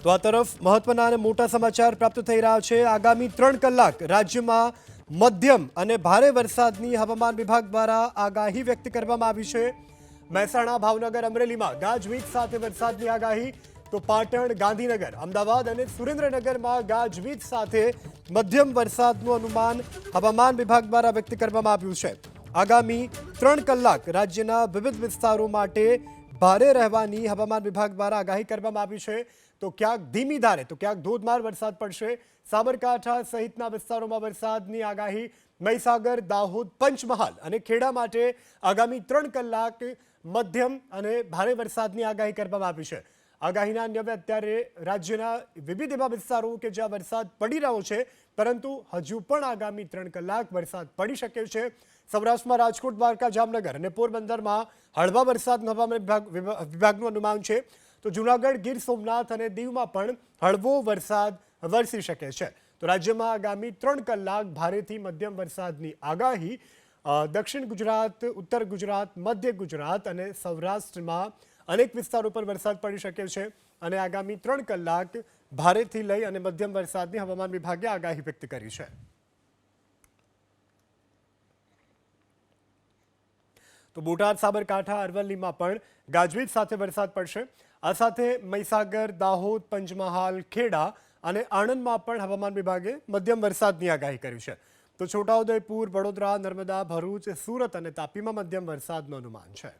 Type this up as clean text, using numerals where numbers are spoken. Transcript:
તો આ તરફ મહત્વના અને મોટા સમાચાર પ્રાપ્ત થઈ રહ્યા છે। આગામી 3 કલાક રાજ્યમાં મધ્યમ અને ભારે વરસાદની હવામાન વિભાગ દ્વારા આગાહી વ્યક્ત કરવામાં આવી છે। મહેસાણા, ભાવનગર, અમરેલીમાં ગાજવીજ સાથે વરસાદની આગાહી, તો પાટણ, ગાંધીનગર, અમદાવાદ અને સુરેન્દ્રનગરમાં ગાજવીજ સાથે મધ્યમ વરસાદનું અનુમાન હવામાન વિભાગ દ્વારા વ્યક્ત કરવામાં આવ્યું છે। આગામી 3 કલાક રાજ્યના વિવિધ વિસ્તારો માટે ભારે રહેવાની હવામાન વિભાગ દ્વારા આગાહી કરવામાં આવી છે। તો ક્યાંક ધીમી ધારે તો ક્યાંક ધોધમાર વરસાદ પડશે। સાબરકાંઠા સહિતના વિસ્તારોમાં વરસાદની આગાહી, મહીસાગર, દાહોદ, પંચમહાલ અને ખેડા માટે આગામી 3 કલાક મધ્યમ અને ભારે વરસાદની આગાહી કરવામાં આવી છે। આગાહીના અન્વયે અત્યારે રાજ્યના વિવિધ એવા વિસ્તારો કે જ્યાં વરસાદ પડી રહ્યો છે, પરંતુ હજુ પણ આગામી 3 કલાક વરસાદ પડી શકે છે। સૌરાષ્ટ્રમાં રાજકોટ, દ્વારકા, જામનગર અને પોરબંદરમાં હળવા વરસાદનું હવામાન વિભાગનું અનુમાન છે। તો જૂનાગઢ, ગીર સોમનાથ અને દીવમાં પણ હળવો વરસાદ વરસી શકે છે। તો રાજ્યમાં આગામી 3 કલાક ભારેથી મધ્યમ વરસાદની આગાહી દક્ષિણ ગુજરાત, ઉત્તર ગુજરાત, મધ્ય ગુજરાત અને સૌરાષ્ટ્રમાં અનેક વિસ્તારો પર વરસાદ પડી શકે છે અને આગામી 3 કલાક ભારેથી લઈ અને મધ્યમ વરસાદની હવામાન વિભાગે આગાહી વ્યક્ત કરી છે। તો બોટાદ, સાબરકાંઠા, અરવલ્લીમાં પણ ગાજવીજ સાથે વરસાદ પડશે। આ સાથે મહીસાગર, દાહોદ, પંચમહાલ, ખેડા અને આણંદમાં પણ હવામાન વિભાગે મધ્યમ વરસાદની આગાહી કરી છે। તો છોટાઉદેપુર, વડોદરા, નર્મદા, ભરૂચ, સુરત અને તાપીમાં મધ્યમ વરસાદનું અનુમાન છે।